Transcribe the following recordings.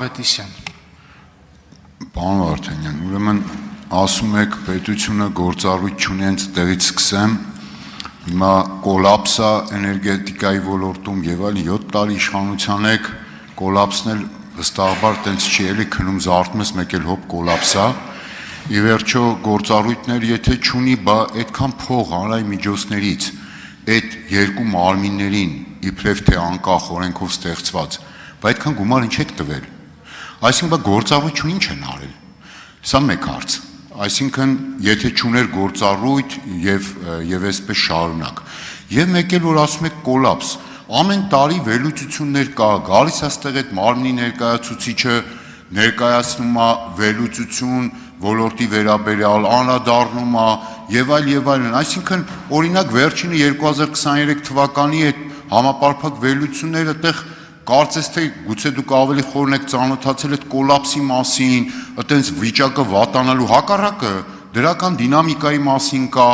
Պետիսյան։ Պարոն Վարդանյան, ուրեմն ասում եք պետությունը գործառույթ չունի, հենց տեղից սկսեմ, հիմա կոլապսա էներգետիկայի ոլորտում եւ այլ 7 տարի իշխանության եք, կոլապսն էլ վստահաբար տենց չի էլի քնում զարթում ես մեկ էլ հոբ կոլապսա, ի վերջո գործառույթներ եթե չունի, բա այդքան փող հանրային միջոցներից այդ երկու մարմիններին իբրև թե անկախ օրենքով ստեղծված, բա այդքան գումար ինչ եք տվել։ Այսինքն բա գործառույթ ինչ են արել։ Սա մեկ հարց։ Այսինքն եթե չուներ գործառույթ եւ այսպես շարունակ։ Եվ մեկ էլ որ ասում եք կոլապս, ամեն տարի վերլուծություններ կա, գալիս է այստեղ այդ մարմնի ներկայացուցիչը ներկայացնում է վերլուծություն ոլորտի վերաբերյալ, անդրադառնում է եւ այլն, այսինքն օրինակ վերջինը 2023 թվականի այդ համապարփակ վերլուծությունները այդտեղ կարծես թե գուցե դուք ավելի խորն եք ծանոթացել այդ կոլապսի մասին, այտենց վիճակը վատանալու հակառակը դրական դինամիկայի մասին կա,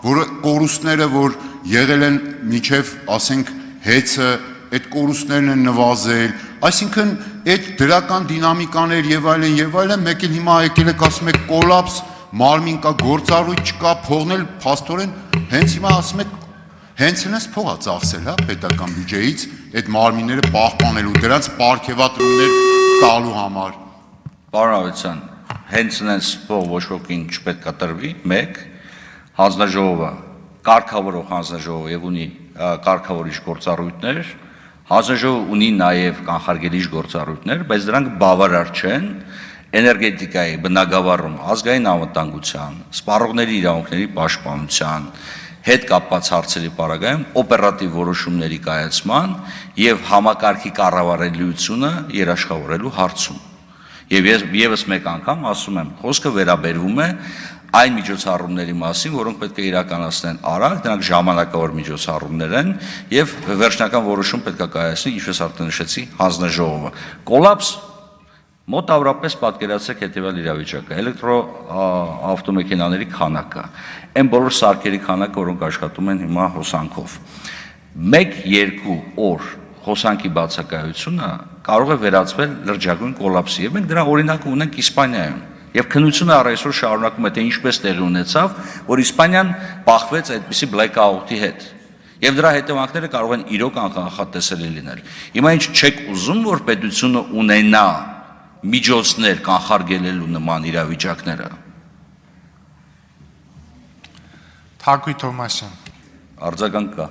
որը կորուստները, որ եղել են միջև, ասենք, հեծը, այդ կորուստներն են նվազել, այսինքն այդ դրական դինամիկաներ եւ այլն, մեկ էլ հիմա եկել եք ասում եք կոլապս, մարմին կա, գործառույթ չկա, փողն էլ փաստորեն հենց հիմա ասում եք հենց հենց փող է ծախսել, հա, պետական բյուջեից այդ մարմինները պահպանելու, դրանց պարգևատրումներ տալու համար։ Պարոն Ավետիսյան, հենց հենց փող ոչ ոքին չպետք է տրվի, մեկ, հանձնաժողովը, կարգավորող հանձնաժողովը եւ ունի կարգավորիչ գործառույթներ, հանձնաժողովը ունի նաեւ կանխարգելիչ գործառույթներ, բայց դրանք բավարար չեն էներգետիկայի բնագավառում, ազգային անվտանգության, սպառողների իրավունքների պաշտպանության հետ կապված հարցերի պարագայում օպերատիվ որոշումների կայացման եւ համակարգի կառավարելիությունը երաշխավորելու հարցում։ Եվ եւս մեկ անգամ ասում եմ, խոսքը վերաբերվում է այն միջոցառումների մասին, որոնք պետք է իրականացնեն արագ, դրանք ժամանակավոր միջոցառումներ են եւ վերջնական որոշում պետք է կայացնի, ինչպես արդեն նշեցի, հանձնաժողովը։ Կոլապս մոտավորապես պատկերացրեք հետևյալ իրավիճակը, էլեկտրոավտոմեքենաների քանակը, այն բոլոր սարքերի քանակը, որոնք աշխատում են հիմա հոսանքով։ 1-2 օր հոսանքի բացակայությունը կարող է վերածվել լրջագույն կոլապսի, եւ մենք դրա օրինակը ունենք Իսպանիայում։ Եվ քննությունը առ այսօր շարունակում է, թե ինչպես տեղի ունեցավ, որ Իսպանիան բախվեց այդպիսի blackout-ի հետ։ Եվ դրա հետևանքները կարող են իրոք անկանխատեսելի լինել։ Հիմա ինչ չեք ուզում, որ պետությունը ունենա միջոցներ կանխարգելելու նման իրավիճակները։ Թագուհի Թոմասյան։ Արձագանք կա։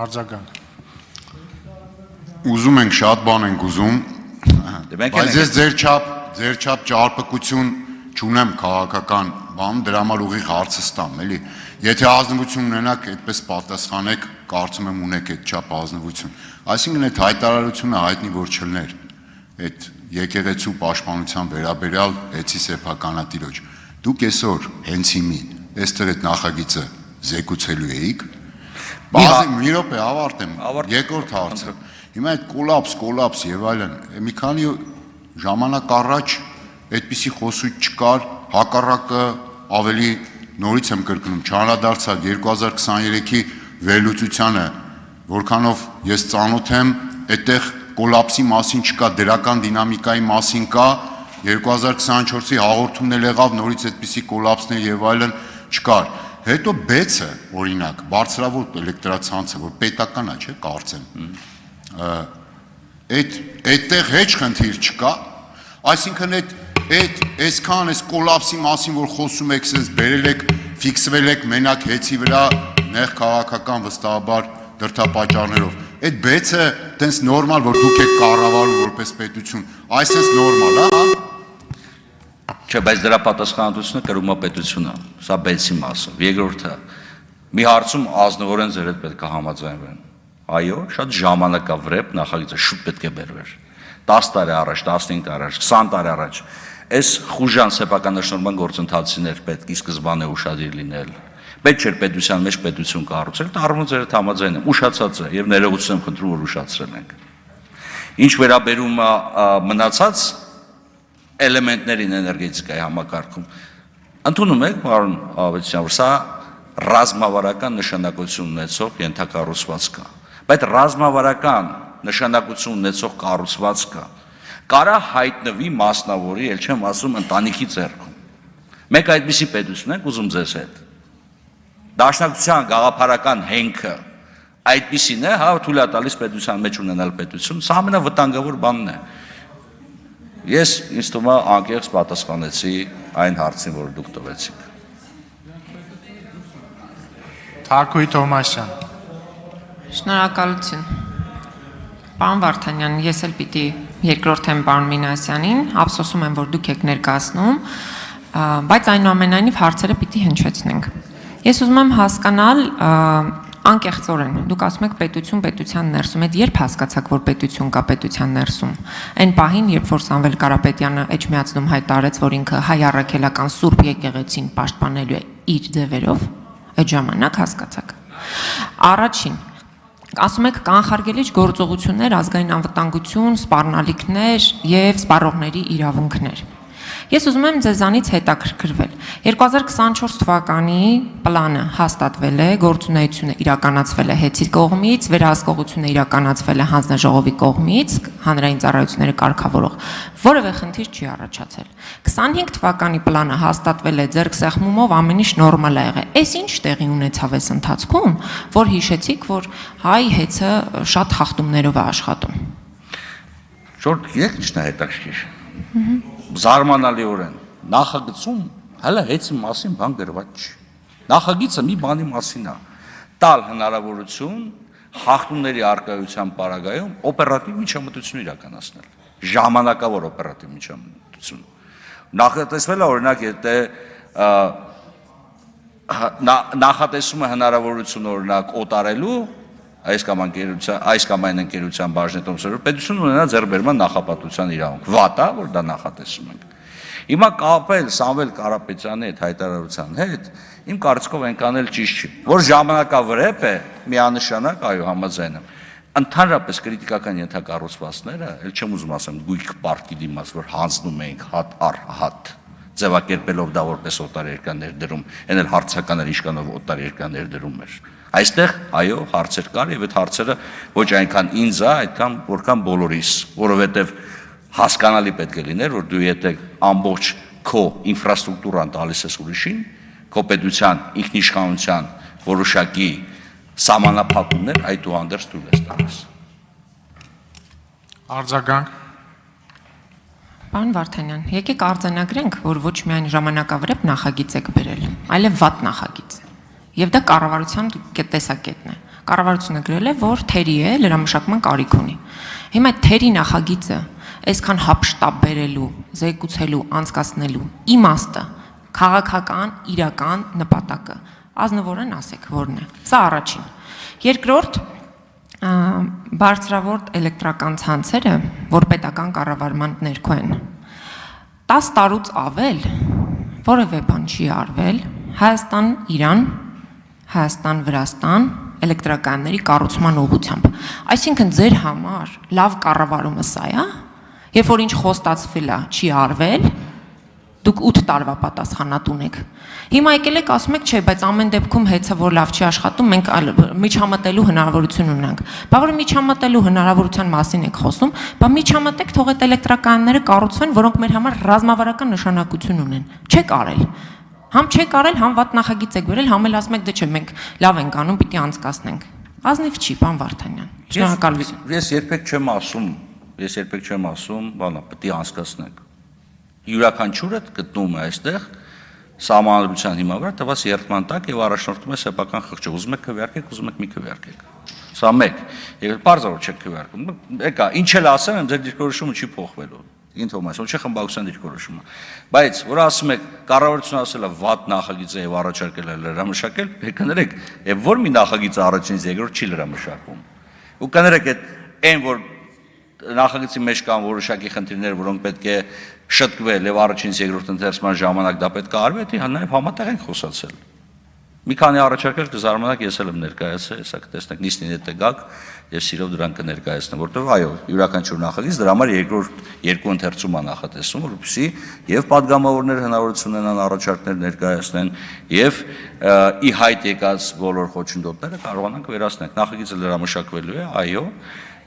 Արձագանք։ Ուզում ենք շատ բան ենք ուզում, բայց ես ձեր չափ ճարպկություն չունեմ քաղաքական բան, դրա համար ուղիղ հարցը ստամ, էլի։ Եթե ազնվություն ունենաք, այդպես պատասխանեք, կարծում եմ ունեք այդ չափ ազնվություն։ Այսինքն այդ հայտարարությունը հայտնի որ չլներ, այդ եկեղեցու պաշտպանության վերաբերյալ էցի սեփականատիրոջ։ Դուք այսօր հենց հիմին այստեղ այդ նախագիծը զեկուցելու էիք։ Բազի մի րոպե ավարտեմ, երկրորդ հարցը։ Հիմա այդ կոլապս եւ այլն, մի քանի ժամանակ առաջ այդպիսի խոսույթ չկար, հակառակը ավելի նորից եմ կրկնում, չանդրադարձա 2023-ի վերլուծությանը, որքանով ես ծանոթ եմ, այդտեղ կոլապսի մասին չկա, դրական դինամիկայի մասին կա, 2024-ի հաղորդումն էլ եղավ, նորից այդպիսի կոլապսներ եւ այլն չկար։ Հետո բեցը, օրինակ, բարձրավոր էլեկտրացանցը, որ պետական է, չէ՞, կարծեմ։ Այդտեղ հեչ խնդիր չկա, այսինքն այսքան այս կոլապսի մասին, որ խոսում եք, sense բերել եք, ֆիքսվել եք մենակ հեծի վրա, նեղ քաղաքական վստահաբար դրդապատճառներով։ Այդ բեցը տենց նորմալ, որ դուք եք կառավարում որպես պետություն, այսպես նորմալ, հա։ Չէ, բայց դրա պատասխանատվությունը կրում է պետությունը, սա բեցի մասը։ Երկրորդը, մի հարցում ազնվորեն ձեր հետ պետք է համաձայնվեն։ Այո, շատ ժամանակավրեպ նախագիծը շուտ պետք է բերվեր։ 10 տարի առաջ, 15 տարի առաջ, 20 տարի առաջ այս խուժան սեփականաշնորհման գործընթացներ պետք է սկզբանե ուշադիր լինել։ Պետք չէր պետության մեջ պետություն կառուցել, դառնում ձեր հետ համաձայն եմ, ուշացած է եւ ներողություն եմ խնդրում, որ ուշացրել ենք։ Ինչ վերաբերում է մնացած էլեմենտներին էներգետիկայի համակարգում, ընդունում եք, պարոն Ավետիսյան, որ սա ռազմավարական նշանակություն ունեցող ենթակառուցվածք է, բայց ռազմավարական նշանակություն ունեցող կառուցվածքը Կարա հայտնվի մասնավորի, ել չեմ ասում ընտանիքի ձեռքում։ Մենք այդպիսի պետություն ենք ուզում ձեզ հետ։ Դաշնակցության գաղափարական հենքը այդպիսին է, հա, թույլ է տալիս պետության մեջ ունենալ պետություն, սա ամենավտանգավոր բանն է։ Ես ինձ թվում է անկեղծ պատասխանեցի այն հարցին, որ դուք տվեցիք։ Թակուի Թոմասյան։ Շնորհակալություն։ Պարոն Վարդանյան, ես էլ պիտի երկրորդեմ պարոն Մինասյանին, ափսոսում եմ, որ դուք եք ներկայացնում, բայց այնուամենայնիվ հարցերը պիտի հնչեցնենք։ Ես ուզում եմ հասկանալ անկեղծորեն, դուք ասում եք պետություն պետության ներսում, այդ երբ հասկացաք, որ պետություն կա պետության ներսում։ Այն պահին, երբ որ Սամվել Կարապետյանը Էջմիածնում հայտարարեց, որ ինքը հայ առաքելական Սուրբ եկեղեցին պաշտպանելու է իր ձևերով, այդ ժամանակ հասկացաք։ Առաջին, ասում եք կանխարգելիչ գործողություններ, ազգային անվտանգություն, սպառնալիքներ եւ սպառողների իրավունքներ։ Ես ուզում եմ ձեզանից հետաքրքրվել։ 2024 թվականի պլանը հաստատվել է, գործունեությունը իրականացվել է ՀԵՑ-ի կողմից, վերահսկողությունը իրականացվել է հանձնաժողովի կողմից, հանրային ծառայությունները կարգավորող, որևէ խնդիր չի առաջացել։ 25 թվականի պլանը հաստատվել է ձեռքսեղմումով, ամեն ինչ նորմալ է եղել։ Էս ինչ տեղի ունեցավ այս ընթացքում, որ հիշեցիք, որ հայ ՀԵՑ-ը շատ խախտումներով է աշխատում։ Շորտ եք ինչն է հետաքրքիր։ Զարմանալիորեն նախագծում հələ հեծի մասին բան գրված չի։ Նախագիծը մի բանի մասին է՝ տալ հնարավորություն խախտումների արկայության պարագայում օպերատիվ միջամտություն իրականացնել։ Ժամանակավոր օպերատիվ միջամտություն։ Նախատեսվել է օրինակ եթե նախատեսում է հնարավորություն օրինակ օտարելու այս կամ այն ընկերության բաժնետոմսերով պետություն ունենա ձեռբերման նախապատվության իրավունք։ Վատ է, որ դա նախատեսում ենք։ Հիմա կապել Սամվել Կարապետյանի այդ հայտարարության հետ, իմ կարծիքով այնքան էլ ճիշտ չի։ Որ ժամանակավրեպ է, միանշանակ, այո, համաձայն եմ։ Ընդհանրապես քրիտիկական ենթակառուցվածքները, ել չեմ ուզում ասեմ գույք պարտքի դիմաց, որ հանձնում ենք հատ առ հատ, ձևակերպելով դա որպես օտարերկրյա ներդրում, այն էլ հարցական էր իշխանով օտարերկրյա ներդրում էր։ Այստեղ, այո, հարցեր կար եւ այդ հարցերը ոչ այնքան ինձ է, այդքան որքան բոլորիս, որովհետեւ հասկանալի պետք է լիներ, որ դու եթե ամբողջ քո ինֆրաստրուկտուրան տալիս ես ուրիշին, քո պետության ինքնիշխանության որոշակի սահմանափակումներ այդուհանդերձ դու ես տալիս։ Արձագանք։ Պարոն Վարդանյան, եկեք արձանագրենք, որ ոչ միայն ժամանակավրեպ նախագիծ եք բերել, այլև վատ նախագիծ։ Եվ դա կառավարության տեսակետն է։ Կառավարությունը գրել է, որ թերի է, լրամշակման կարիք ունի։ Հիմա այդ թերի նախագիծը այսքան հապշտապ բերելու, զեկուցելու, անցկացնելու իմաստը, քաղաքական, իրական նպատակը, ազնվորեն ասեք, որն է։ Սա առաջին։ Երկրորդ, բարձրավոր էլեկտրական ցանցերը, որ պետական կառավարման ներքո են, 10 տարուց ավել որևէ բան չի արվել Հայաստան-Իրան, Հայաստան-Վրաստան էլեկտրականների կառուցման ուղղությամբ։ Այսինքն ձեր համար լավ կառավարումը սա է, երբ որ ինչ խոստացվել է, չի արվել, դուք 8 տարվա պատասխանատուն եք։ Հիմա եկել եք ասում եք, չէ, բայց ամեն դեպքում հեծը որ լավ չի աշխատում, մենք միջամտելու հնարավորություն ունենք։ Բա որ միջամտելու հնարավորության մասին եք խոսում, բա միջամտեք, թող այդ էլեկտրականները կառուցվեն, որոնք մեր համար ռազմավարական նշանակություն ունեն։ Չեք արել։ Համ չեք արել, համ վատ նախագիծ եք վերել, համ էլ ասում եք, դե չէ, մենք լավ ենք անում, պիտի անցկացնենք։ Ազնիվ չի, պարոն Վարդանյան։ Շնորհակալություն։ Ես երբեք չեմ ասում, բանա, պիտի անցկացնենք։ Յուրաքանչյուրը գտնվում է այստեղ սահմանադրության հիման վրա տված երթման տակ եւ առաջնորդում է սեփական խղճը։ Ուզում եք քվեարկեք, ուզում եք մի քվեարկեք։ Սա մեկ։ Եվ բարձրով չեք քվեարկում։ Եկա, ինչ էլ ասեմ, ձեր դիրքորոշումը չի փոխվելու։ Ինչ թվում է, ոչ խմբակցության դիրքորոշումը։ Բայց որ ասում եք կառավարությունը ասել է վատ նախագիծ է եւ առաջարկել է լրամշակել, կներեք, եւ որ մի նախագիծը առաջինից երկրորդ չի լրամշակում։ Ու կներեք այն որ նախագծի մեջ կան որոշակի խնդիրներ, որոնք պետք է շտկվել եւ առաջինից երկրորդ ընթերցման ժամանակ դա պետք է արվի, դա նաեւ համատեղ ենք խոսացել։ Մի քանի առաջարկել կզարմանաք, ես էլ եմ ներկայացել, հեսա կտեսնեք նիստին հետ գաք եւ սիրով դրանք կներկայացնեմ, որտեղ այո, յուրաքանչյուր նախագիծ դրա համար երկու ընթերցում է նախատեսում, որպեսզի եւ падգամավորներ հնարավորություն ունենան առաջարկներ ներկայացնեն եւ ի հայտ եկած բոլոր խոչընդոտները կարողանանք վերացնել։ Նախագիծը լրամշակվելու է, այո,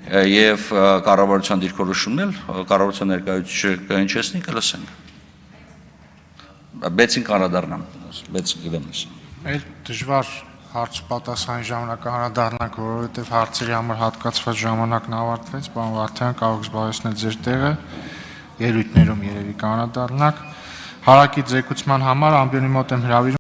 եւ կառավարության դիրքորոշումն էլ կառավարության ներկայացուցիչը կհնչեցնի, կլսենք։ Բեցին կանադառնամ, բեցին գլեմս։ Այլ դժվար հարց պատասխանի ժամանակ անդառնանք, որովհետև հարցերի համար հատկացված ժամանակն ավարտվեց, պարոն Վարդանյան, կարող եք զբաղեցնել ձեր տեղը, ելույթներում երևի կանադառնանք։ Հարակից զեկուցման համար ամբիոնի մոտ եմ հրավիրում